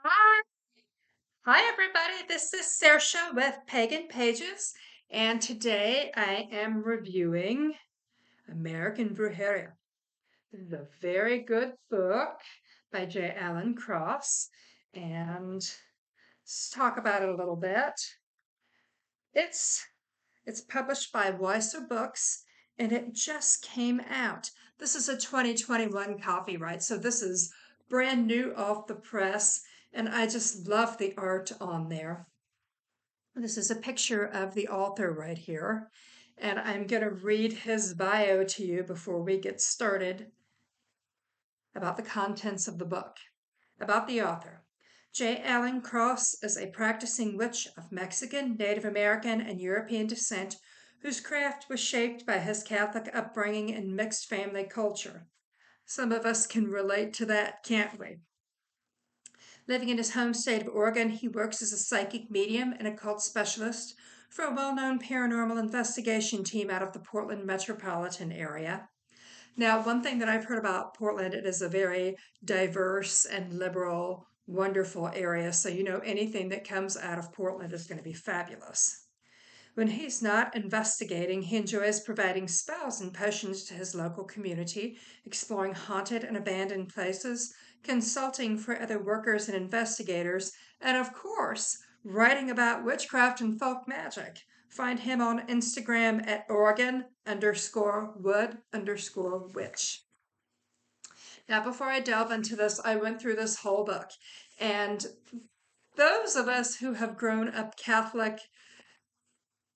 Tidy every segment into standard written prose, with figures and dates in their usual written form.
Hi, hi everybody. This is Saoirse with Pagan Pages, and today I am reviewing American Brujeria. This is a very good book by J. Allen Cross, and let's talk about it a little bit. It's it's published by Weiser Books, and it just came out. This is a 2021 copyright, so this is brand new off the press, and I just love the art on there. This is a picture of the author right here, and I'm going to read his bio to you before we get started about the contents of the book. About the author. J. Allen Cross is a practicing witch of Mexican, Native American, and European descent whose craft was shaped by his Catholic upbringing and mixed family culture. Some of us can relate to that, can't we? Living in his home state of Oregon, he works as a psychic medium and occult specialist for a well-known paranormal investigation team out of the Portland metropolitan area. Now, one thing that I've heard about Portland, it is a very diverse and liberal, wonderful area. So, anything that comes out of Portland is going to be fabulous. When he's not investigating, he enjoys providing spells and potions to his local community, exploring haunted and abandoned places, consulting for other workers and investigators, and of course, writing about witchcraft and folk magic. Find him on Instagram at Oregon_wood_witch. Now, before I delve into this, I went through this whole book, and those of us who have grown up Catholic,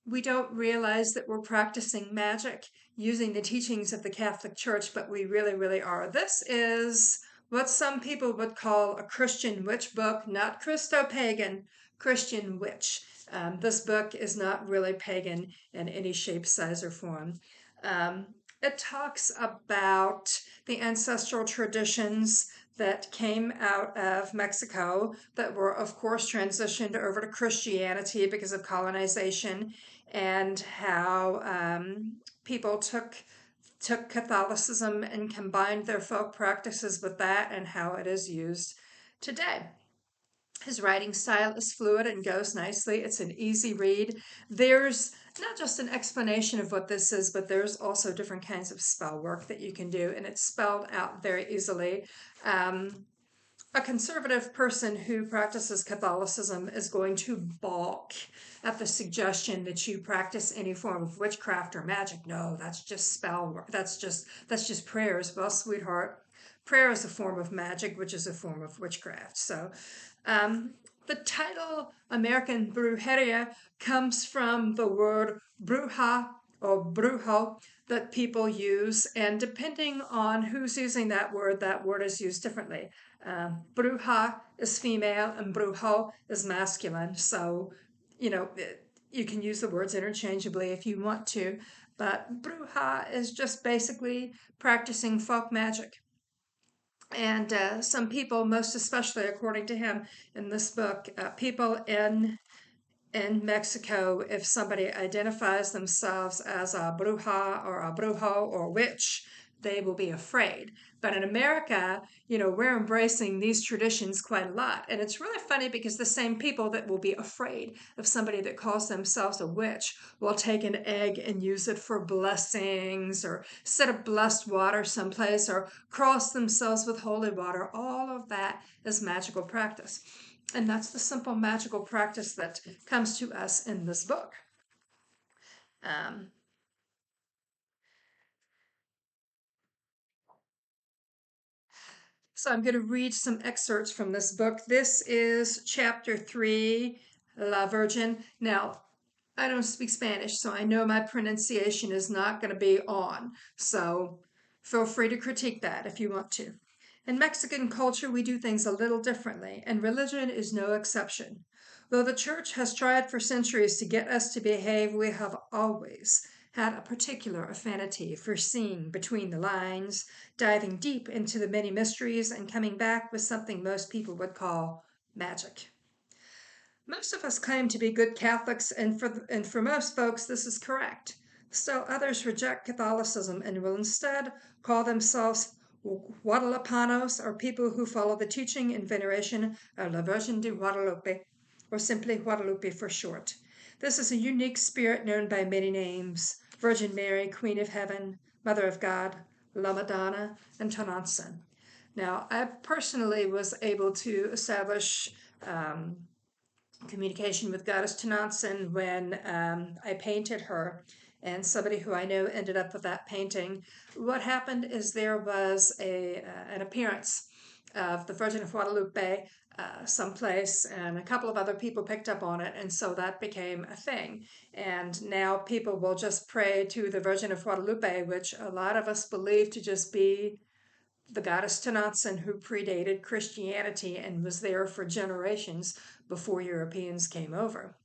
we don't realize that we're practicing magic using the teachings of the Catholic Church, but we really, really are. This is what some people would call a Christian witch book, not Christo-pagan, Christian witch. This book is not really pagan in any shape, size, or form. It talks about the ancestral traditions that came out of Mexico that were, of course, transitioned over to Christianity because of colonization, and how people took Catholicism and combined their folk practices with that, and how it is used today. His writing style is fluid and goes nicely. It's an easy read. There's not just an explanation of what this is, but there's also different kinds of spell work that you can do, and it's spelled out very easily. A conservative person who practices Catholicism is going to balk at the suggestion that you practice any form of witchcraft or magic. No, that's just spell work. That's just prayers. Well, sweetheart, prayer is a form of magic, which is a form of witchcraft. So, the title American Brujeria comes from the word bruja or brujo that people use, and depending on who's using that word is used differently. Bruja is female and brujo is masculine, so you can use the words interchangeably if you want to, but bruja is just basically practicing folk magic. And some people, most especially according to him in this book, people in Mexico, if somebody identifies themselves as a bruja or a brujo or witch, they will be afraid. But in America, we're embracing these traditions quite a lot. And it's really funny because the same people that will be afraid of somebody that calls themselves a witch will take an egg and use it for blessings, or set a blessed water someplace, or cross themselves with holy water. All of that is magical practice. And that's the simple magical practice that comes to us in this book. So I'm going to read some excerpts from this book. This is chapter 3, La Virgin. Now, I don't speak Spanish, so I know my pronunciation is not going to be on. So feel free to critique that if you want to. In Mexican culture, we do things a little differently, and religion is no exception. Though the church has tried for centuries to get us to behave, we have always had a particular affinity for seeing between the lines, diving deep into the many mysteries, and coming back with something most people would call magic. Most of us claim to be good Catholics, and for most folks, this is correct. Still, others reject Catholicism and will instead call themselves Guadalapanos are people who follow the teaching and veneration of La Virgen de Guadalupe, or simply Guadalupe for short. This is a unique spirit known by many names: Virgin Mary, Queen of Heaven, Mother of God, La Madonna, and Tonantzin. Now, I personally was able to establish communication with Goddess Tonantzin when I painted her, and somebody who I know ended up with that painting. What happened is there was an appearance of the Virgin of Guadalupe someplace, and a couple of other people picked up on it, and so that became a thing. And now people will just pray to the Virgin of Guadalupe, which a lot of us believe to just be the goddess Tonantzin, who predated Christianity and was there for generations before Europeans came over.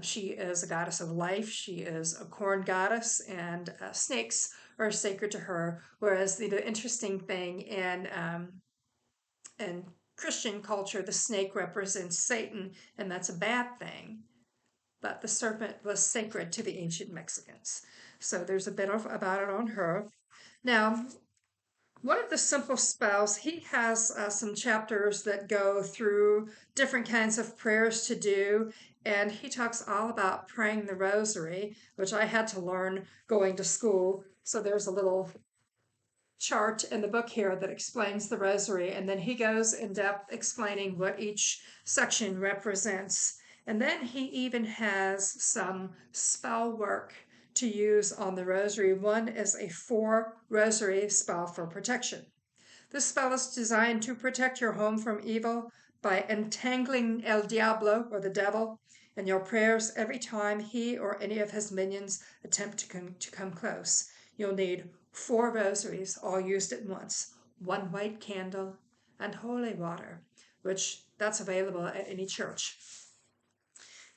She is a goddess of life. She is a corn goddess, and snakes are sacred to her. Whereas the interesting thing in Christian culture, the snake represents Satan, and that's a bad thing. But the serpent was sacred to the ancient Mexicans. So there's a bit about it on her. Now, one of the simple spells, he has some chapters that go through different kinds of prayers to do, and he talks all about praying the Rosary, which I had to learn going to school. So there's a little chart in the book here that explains the Rosary, and then he goes in depth explaining what each section represents. And then he even has some spell work to use on the Rosary. One is a 4 Rosary spell for protection. This spell is designed to protect your home from evil by entangling El Diablo, or the devil, in your prayers every time he or any of his minions attempt to come close. You'll need 4 rosaries, all used at once, 1 white candle, and holy water, which that's available at any church.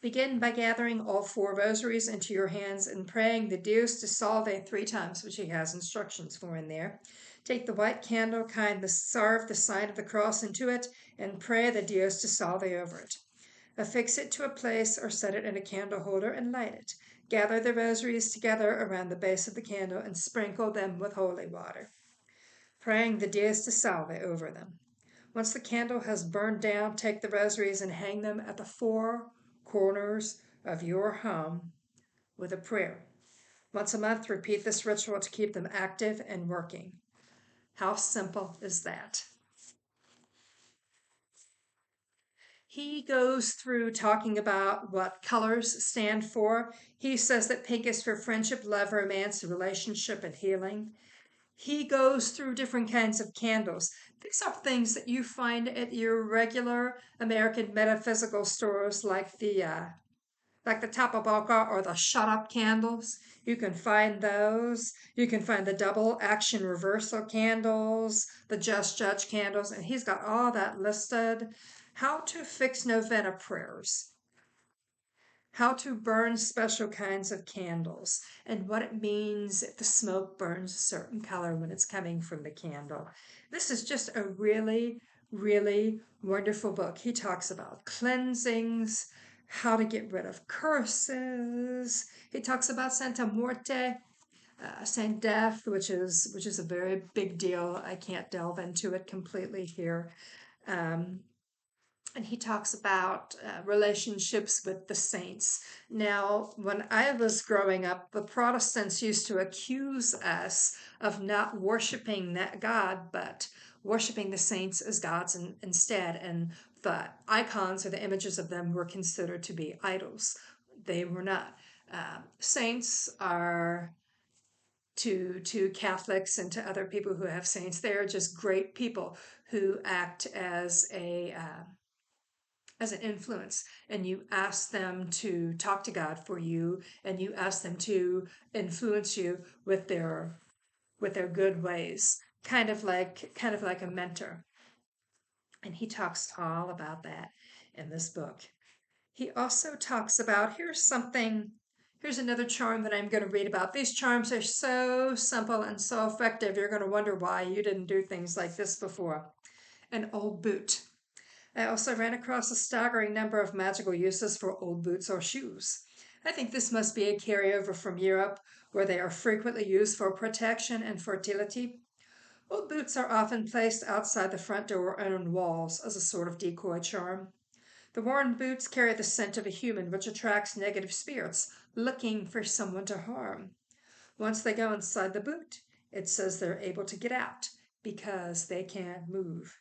Begin by gathering all 4 rosaries into your hands and praying the Deus te Salve 3 times, which he has instructions for in there. Take the white candle, carve the sign of the cross into it, and pray the Deus te Salve over it. Affix it to a place or set it in a candle holder and light it. Gather the rosaries together around the base of the candle and sprinkle them with holy water, praying the Deus te Salve over them. Once the candle has burned down, take the rosaries and hang them at the 4 corners of your home with a prayer. Once a month, repeat this ritual to keep them active and working. How simple is that? He goes through talking about what colors stand for. He says that pink is for friendship, love, romance, relationship, and healing. He goes through different kinds of candles. These are things that you find at your regular American metaphysical stores, like the Tapaboca or the Shut Up candles. You can find those. You can find the double action reversal candles, the Just Judge candles, and he's got all that listed. How to fix novena prayers, how to burn special kinds of candles, and what it means if the smoke burns a certain color when it's coming from the candle. This is just a really, really wonderful book. He talks about cleansings, how to get rid of curses. He talks about Santa Muerte, Saint Death, which is a very big deal. I can't delve into it completely here. And he talks about relationships with the saints. Now, when I was growing up, the Protestants used to accuse us of not worshiping that God, but worshiping the saints as gods instead. And the icons or the images of them were considered to be idols. They were not. Saints are to Catholics and to other people who have saints, they're just great people who act as an influence, and you ask them to talk to God for you, and you ask them to influence you with their good ways, kind of like a mentor. And he talks all about that in this book. He also talks about, here's another charm that I'm going to read about. These charms are so simple and so effective, you're going to wonder why you didn't do things like this before. An old boot. I also ran across a staggering number of magical uses for old boots or shoes. I think this must be a carryover from Europe, where they are frequently used for protection and fertility. Old boots are often placed outside the front door and on walls as a sort of decoy charm. The worn boots carry the scent of a human, which attracts negative spirits looking for someone to harm. Once they go inside the boot, it says they're able to get out because they can't move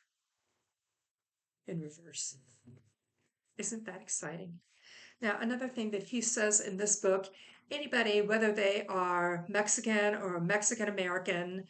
in reverse. Isn't that exciting? Now, another thing that he says in this book, anybody, whether they are Mexican or Mexican American,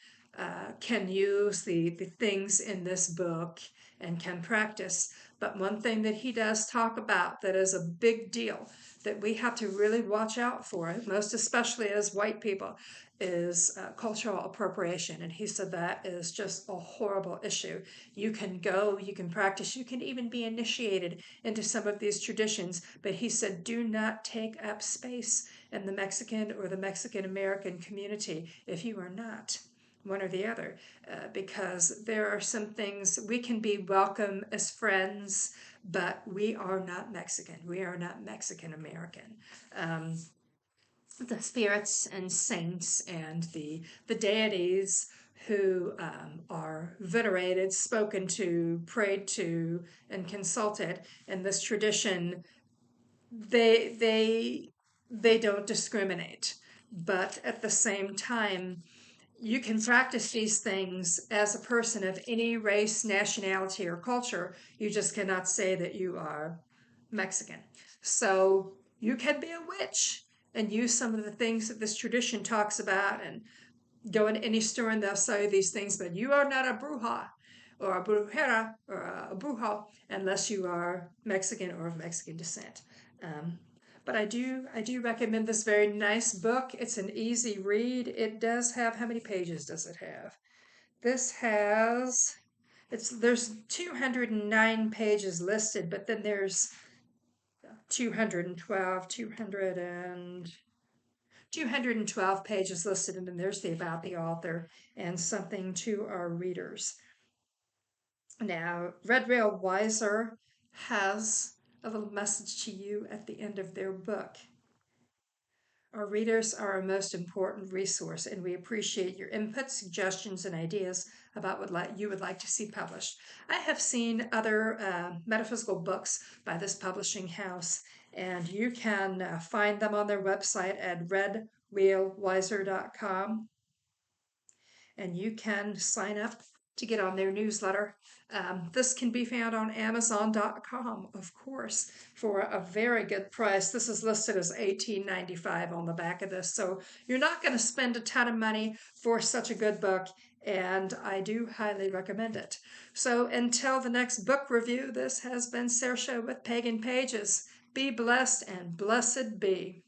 can use the things in this book and can practice. But one thing that he does talk about that is a big deal that we have to really watch out for, most especially as white people, is cultural appropriation. And he said that is just a horrible issue. You can go, you can practice, you can even be initiated into some of these traditions. But he said, do not take up space in the Mexican or the Mexican American community if you are not one or the other, because there are some things we can be welcome as friends, but we are not Mexican. We are not Mexican American. The spirits and saints and the deities who are venerated, spoken to, prayed to, and consulted in this tradition, they don't discriminate. But at the same time, you can practice these things as a person of any race, nationality, or culture. You just cannot say that you are Mexican. So you can be a witch and use some of the things that this tradition talks about and go into any store and they'll sell you these things, but you are not a bruja or a brujera or a brujo unless you are Mexican or of Mexican descent. But I do recommend this very nice book. It's an easy read. It does have, how many pages does it have? This has, there's 209 pages listed, but then there's 212, 212 pages listed, and then there's the about the author and something to our readers. Now, Red Rail Weiser has a little message to you at the end of their book. Our readers are our most important resource, and we appreciate your input, suggestions, and ideas about what you would like to see published. I have seen other metaphysical books by this publishing house, and you can find them on their website at redwheelwiser.com, and you can sign up to get on their newsletter. This can be found on Amazon.com, of course, for a very good price. This is listed as $18.95 on the back of this, so you're not going to spend a ton of money for such a good book, and I do highly recommend it. So until the next book review, this has been Saoirse with Pagan Pages. Be blessed and blessed be.